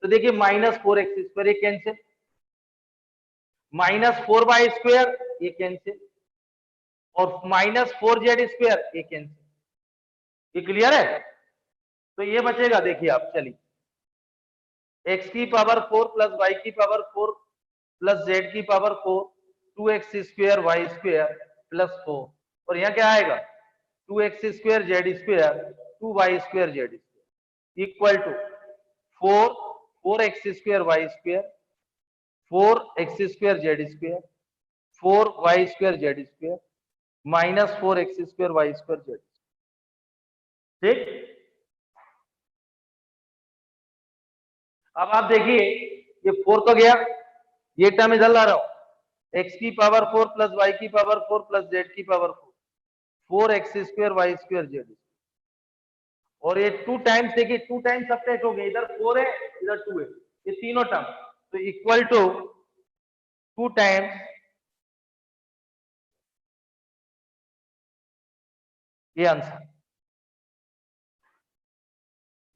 Speaker 1: तो देखिए माइनस 4 एक्स स्क्वायर, ये कैंसिल, माइनस 4 वाई स्क्वायर, ये कैंसिल, और माइनस 4 जेड स्क्वायर, ये कैंसिल, ये क्लियर है। तो ये बचेगा, देखिए आप, चलिए, एक्स की पावर 4 प्लस वाई की पावर 4 प्लस जेड की power 4, 2x square y square plus 4, और यहाँ क्या आएगा, 2x square z square 2y square z square equal to 4 4x square y square 4x square z square 4y square z square minus 4x square y square z, ठीक। अब आप देखिए, ये 4 तो गया, ये टर्म इधर ला रहा हूं, x की पावर 4 प्लस वाई की पावर 4 प्लस जेड की power 4 4x square y square z, और ये 2 टाइम्स, देखिए 2 टाइम्स सबट्रैक्ट हो गए, इधर 4 है इधर 2 है, ये तीनों टर्म, तो इक्वल टू 2 टाइम्स ये आंसर,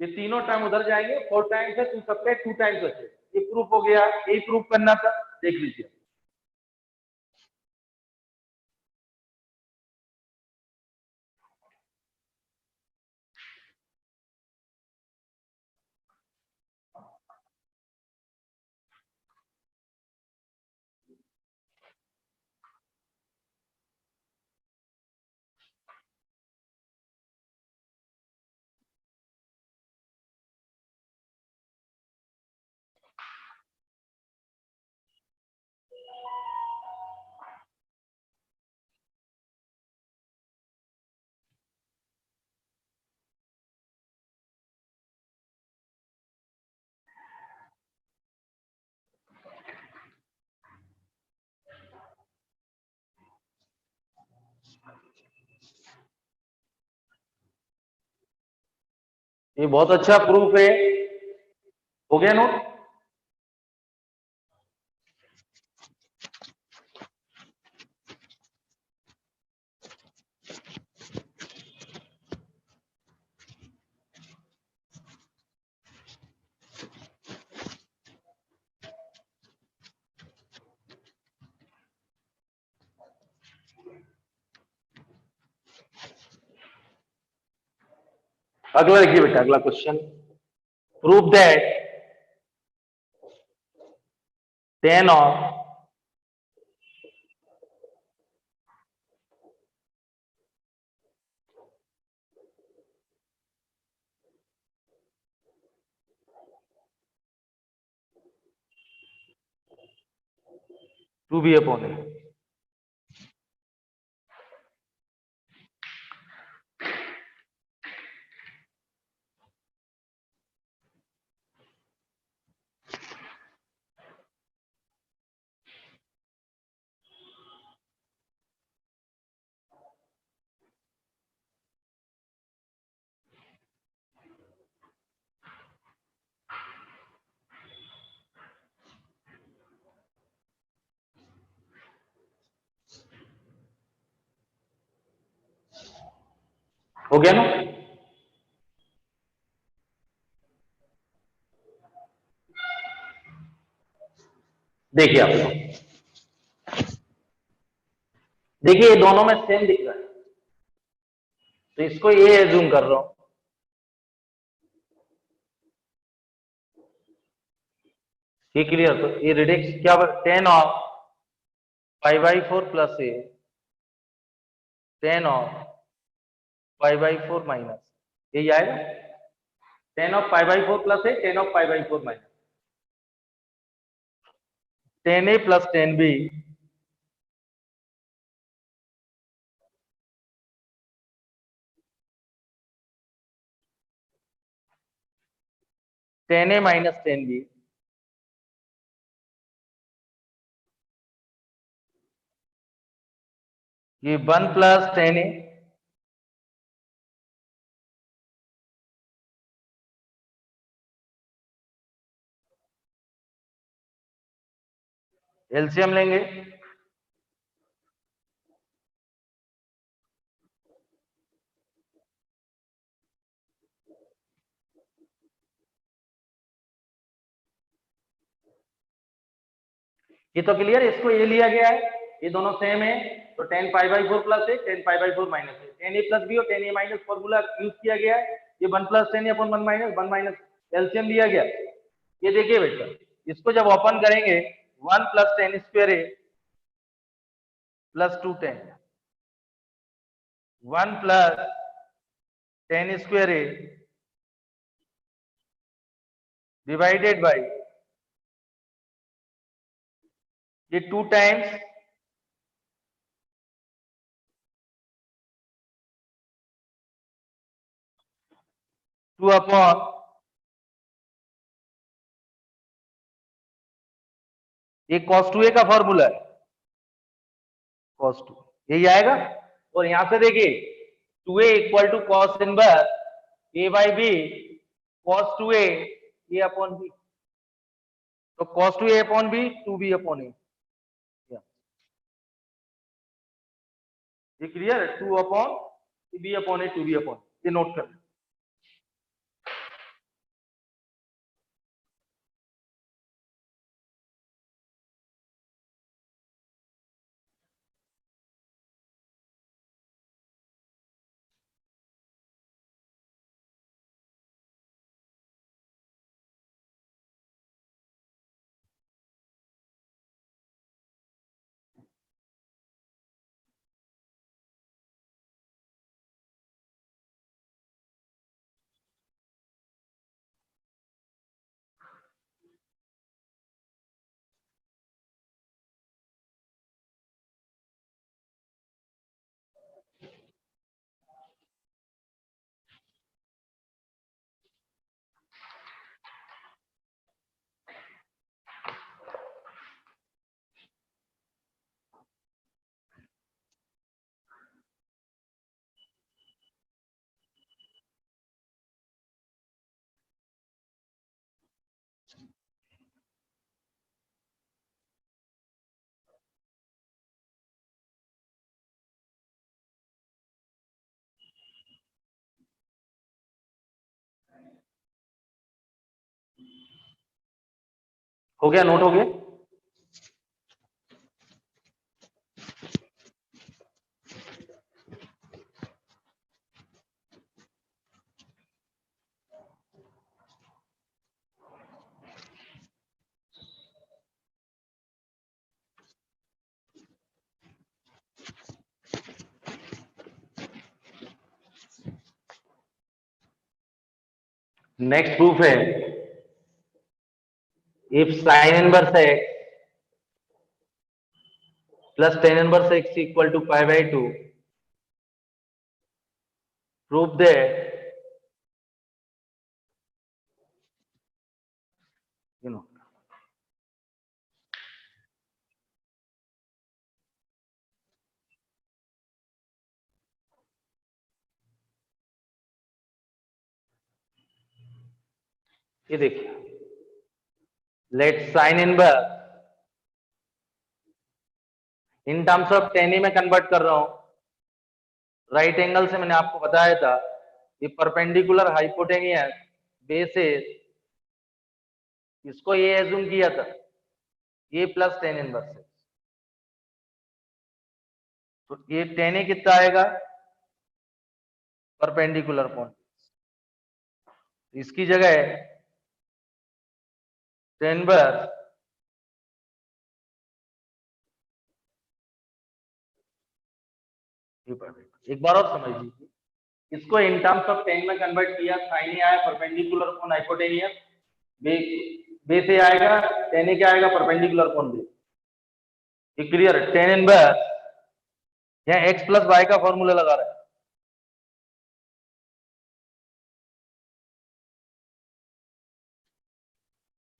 Speaker 1: ये तीनों टर्म उधर जाएंगे, 4 टाइम्स है, 2 सबट्रैक्ट 2 टाइम्स बचे, ये प्रूफ हो गया, यही प्रूफ करना था, देख लीजिए। ये बहुत अच्छा प्रूफ है, हो गया नोट। अगला देखिए बेटा, अगला question, prove that tan of two B upon A, हो गया ना। देखिए आप लोग, देखिए ये दोनों में सेम दिख रहा है, तो इसको ये एज्यूम कर रहा हूं। ये क्लियर? तो ये रिडिक्स क्या 10 of pi by 4 plus a 10 of pi by 4 minus, यही आएगा 10 of pi by 4 plus a 10 of pi by 4 minus 10 A plus 10 b tan a minus 10 b ये 1 प्लस 10 ए एलसीएम लेंगे, ये तो क्लियर, इसको ये लिया गया है, ये दोनों सेम है, तो 10 पाई बाई 4 प्लस है 10 पाई बाई 4 माइनस है, 10 ए प्लस बी और 10 ए माइनस फॉर्मूला यूज किया गया है, ये 1 प्लस 10 अपन 1 माइनस एलसीएम लिया गया। ये देखिए बेटा, इसको जब ओपन करेंगे 1 plus 10 square A plus 2 10 1 plus 10 square A divided by ये 2 टाइम्स 2 अपॉन ये cos 2a का फॉर्मूला है, cos 2 यही आएगा। और यहां से देखिए 2a equal to cos inverse a by b cos 2a a upon b, तो cos 2a upon b 2b upon a, ये क्लियर है? 2 upon b upon a 2b upon, ये नोट कर। हो गया? नोट हो गया? नेक्स्ट प्रूफ है, if sine inverse x plus tan inverse x equal to pi by 2, proof that you know ये देखिए, let sine inverse in terms of ten में कन्वर्ट कर रहा हूं, राइट एंगल से मैंने आपको बताया था, ये परपेंडिकुलर हाइपोटेनियस बेसिस, इसको ये एज्यूम किया था ये प्लस टेन इनवर्स है, तो ये tan A कितना आएगा, परपेंडिकुलर पॉइंट, इसकी जगह tan इनवर्स एक बार और समझ लीजिए, इसको इन टर्म्स ऑफ tan में कन्वर्ट किया, sin A आया परपेंडिकुलर अपॉन हाइपोटेनियस, बे से आएगा tan A क्या आएगा, परपेंडिकुलर अपॉन बे। ये क्लियर है? tan इनवर्स यहाँ x प्लस वाई का फॉर्मूला लगा रहा है,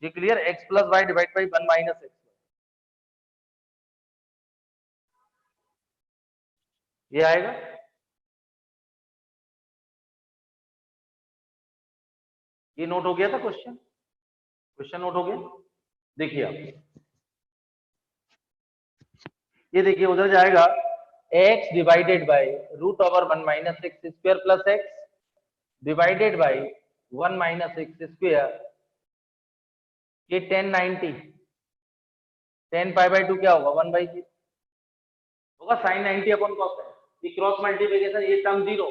Speaker 1: ये clear, x plus y divide by 1 minus x, ये आएगा। ये नोट हो गया था क्वेश्चन, क्वेश्चन नोट हो गया। देखिए आप, ये देखिए उधर जाएगा x divided by root over 1 minus x square plus x divided by 1 minus x square, ये 1090, 10 पाई बाई 2 क्या होगा, 1 बाई 0 होगा, साइन 90 अपॉन कॉस है, ये क्रॉस मल्टीप्लिकेशन, ये टर्म 0,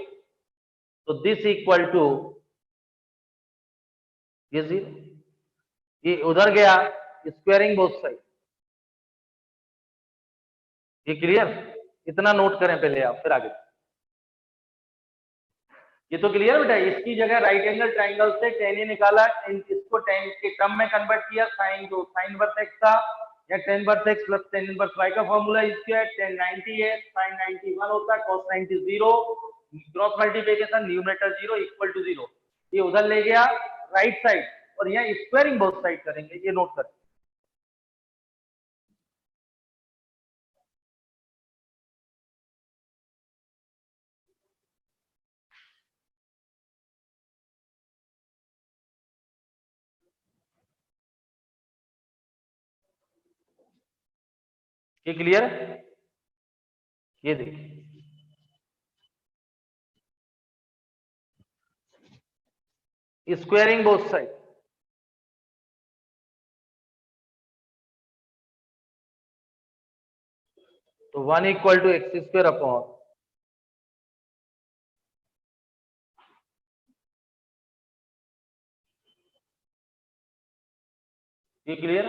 Speaker 1: तो दिस इक्वल टू ये 0, ये उधर गया स्क्वायरिंग बोथ साइड, ये क्लियर, इतना नोट करें पहले आप, फिर आगे। ये तो क्लियर बेटा, इसकी जगह राइट एंगल ट्राइंगल से tan A निकाला, इसको tan के टर्म में कन्वर्ट किया, साइन जो साइन इनवर्स x था या tan inverse x plus tan inverse y का फॉर्मूला इसके है, tan 90 है, sin 91 होता है, cos 90 0, cross multiplication numerator 0 equal to 0, ये उधर ले गया राइट साइड, और यहाँ स्क्वायरिंग बोथ साइड करेंगे, ये नोट करें। ये क्लियर है? ये देखिए स्क्वायरिंग बोथ साइड, तो 1 equal to x square upon, ये क्लियर,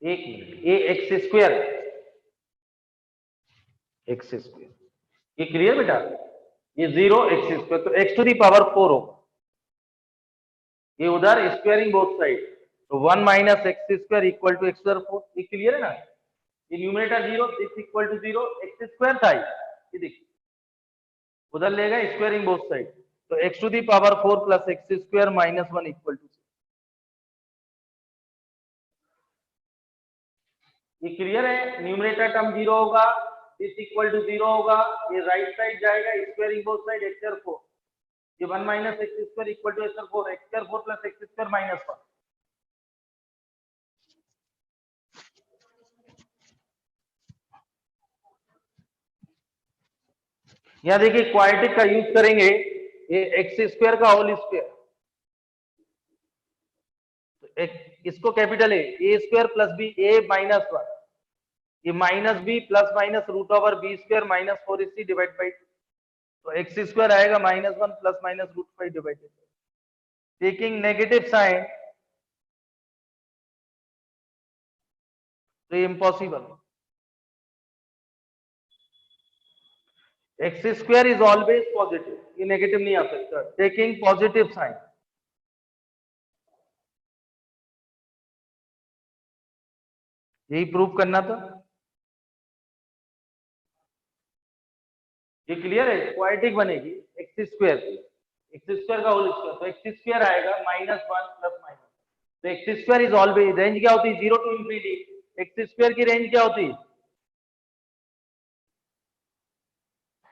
Speaker 1: एक मिनट, ये एक्स स्क्वायर, एक्स स्क्वायर, ये क्लियर बेटा, ये 0 एक्स स्क्वायर, तो एक्स टू दी पावर 4 होगा, ये उधर स्क्वायरिंग बोथ साइड, तो 1 minus x square equal to x square 4, ये क्लियर है ना, ये numerator 0, this equal to 0, x square था ये देखिए, उधर लेगा स्क्वायरिंग बोथ साइड, तो x to the power 4 plus x square minus 1 equal to, ये क्लियर है, न्यूमरेटर टर्म 0 होगा, दिस इक्वल टू 0 होगा, ये राइट साइड जाएगा squaring both side x square 4, ये 1 minus x square equal to x square 4 plus x square minus 1, यहां देखिए quadratic का यूज करेंगे, ये एक्स स्क्वायर का होल स्क्वायर, तो इसको capital a square plus b, a minus 1, ये minus b plus minus root over b square minus 4ac divide by, तो एक्स स्क्वायर आएगा minus 1 plus minus root 5 divided, taking negative sign, तो ये impossible, x square is always positive, ये negative नहीं आ सकता, taking positive sign, यही prove करना था, ये क्लियर है, क्वाड्रेटिक बनेगी एक्स स्क्वायर की, एक्स स्क्वायर का होल स्क्वायर, तो एक्स स्क्वायर आएगा माइनस 1 प्लस माइनस, तो x square is always, range क्या होती है 0 टू इंफिनिटी, एक्स स्क्वायर की रेंज क्या होती है,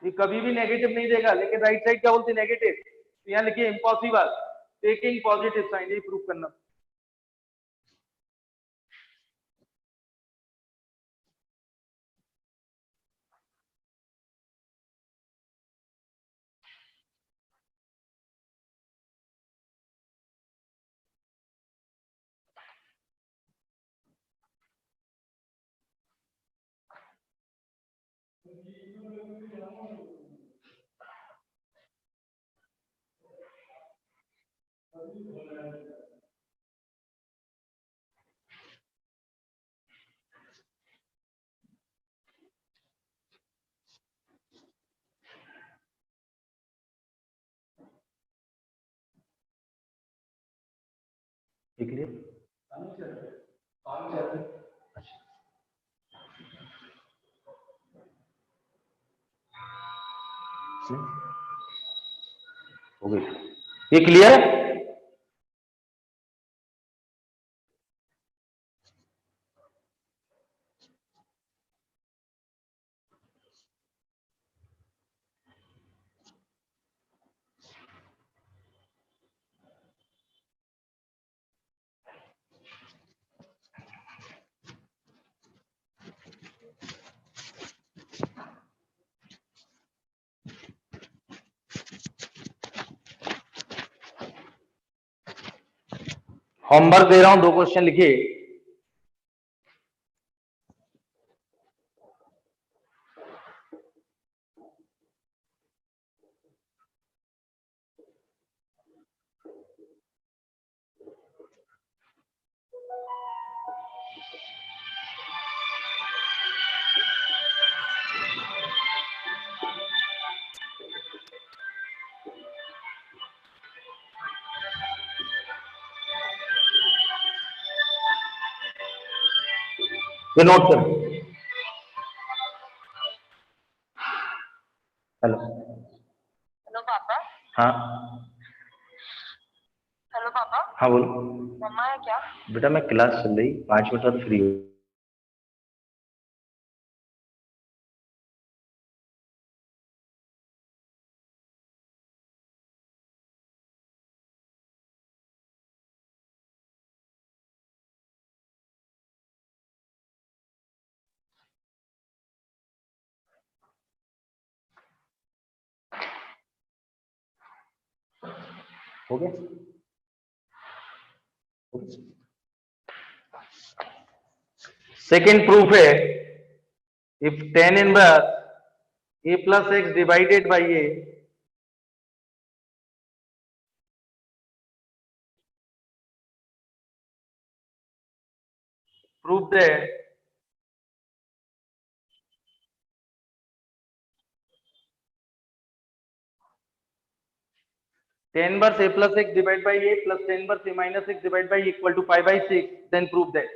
Speaker 1: ये कभी भी नेगेटिव नहीं देगा, लेकिन राइट साइड क्या बोलती है नेगेटिव, तो यहाँ लिखिए इम्पॉसिबल, टेकिंग पॉजिटिव साइन, ये प्रूव करना। क्लियर? हो गई, ये क्लियर है? होमवर्क दे रहा हूं, 2 क्वेश्चन लिखिए। ये नोट करो। हेलो।
Speaker 3: हेलो पापा।
Speaker 1: हाँ
Speaker 3: हेलो पापा।
Speaker 1: हाँ बोलो।
Speaker 3: मम्मा है क्या?
Speaker 1: बेटा मैं क्लास चल रही, 5 मिनट बाद फ्री हो। हो गया? सेकेंड प्रूफ है, if tan inverse a plus x divided by a prove that tan inverse a plus x divided by a plus tan inverse a minus x divided by equal to pi by 6, then prove that.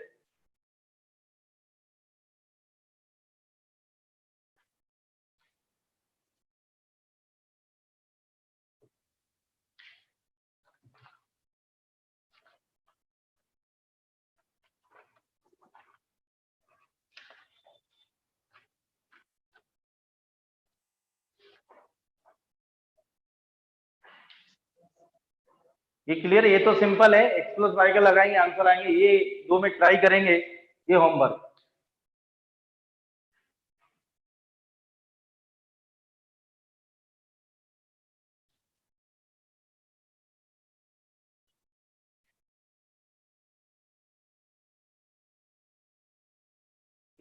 Speaker 1: ये clear है? ये तो simple है, x plus y का लगाएंगे answer आएंगे। ये 2 में ट्राई करेंगे, ये होमवर्क।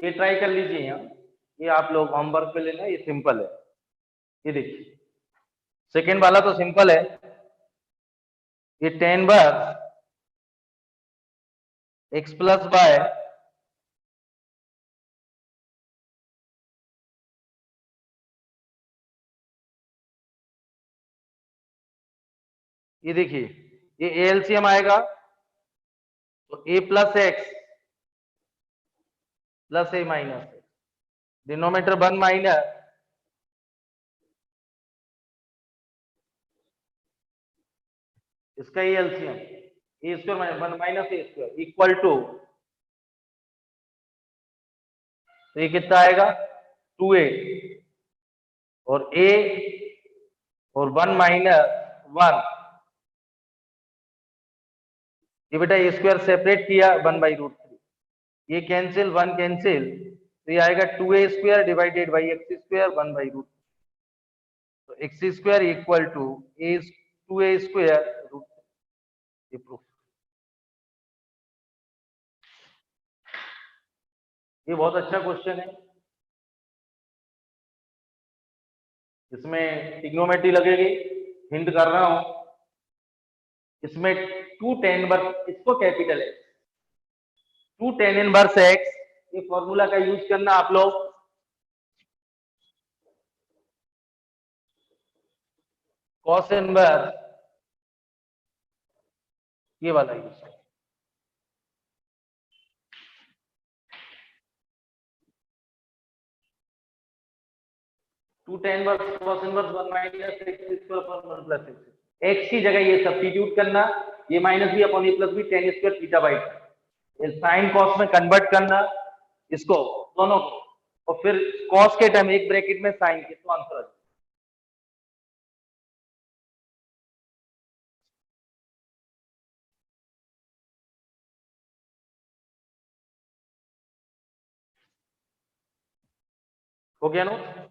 Speaker 1: ये ट्राई कर लीजिए यहाँ, ये आप लोग होमवर्क पे लेना, ये सिंपल है। ये देखिए सेकेंड वाला तो सिंपल है, ये tan वर्स x प्लस वाई ये देखिए, ये एलसीएम आएगा तो a plus x plus a minus x, denominator 1 minus इसका ये LCM a square 1 minus a square equal to, तो ये कितना आएगा 2a और a और 1 माइनस 1, ये बेटा ए स्क्वायर सेपरेट किया 1/√3, ये कैंसिल 1 कैंसिल, तो ये आएगा 2a square divided by x square 1/√3, तो x square equal to a 2a square √3। ये प्रूफ, ये बहुत अच्छा क्वेश्चन है। इसमें ट्रिग्नोमेट्री लगेगी, हिंट कर रहा हूं, इसमें 2 tan इनवर्स, इसको कैपिटल है 2 tan इनवर्स x, ये फॉर्मूला का यूज करना आप लोग। cos इनवर्स ये वाला यूज कर, two tan inverse cos inverse 1 minus x square upon 1 plus x की जगह ये सब्स्टिट्यूट करना, ये minus b upon a plus b tan square theta by ये साइन कॉस में कन्वर्ट करना इसको दोनों को, और फिर कॉस के टर्म एक ब्रैकेट में साइन के, तो आंसर आ जाएगा। हो गया नोट?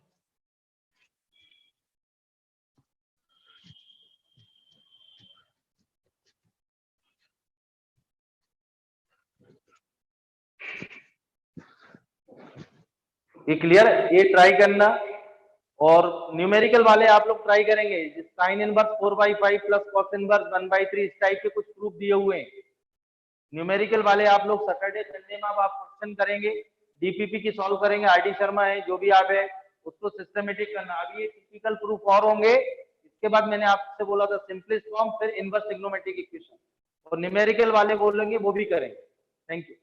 Speaker 1: ये क्लियर है? ये ट्राई करना, और न्यूमेरिकल वाले आप लोग ट्राई करेंगे, sine inverse 4/5 plus cos inverse 1/3 इस टाइप के कुछ प्रूफ दिए हुए हैं। न्यूमेरिकल वाले आप लोग सैटरडे संडे में अब आप क्वेश्चन करेंगे, डीपीपी की सॉल्व करेंगे, आरडी शर्मा है जो भी आप है उसको सिस्टमेटिक करना। अभी ये टिपिकल प्रूफ और होंगे, इसके बाद मैंने आपसे बोला था सिंपलेस्ट फॉर्म, फिर इनवर्स ट्रिग्नोमेट्रिक इक्वेशन, और न्यूमेरिकल वाले बोलेंगे वो भी करेंगे। Thank you.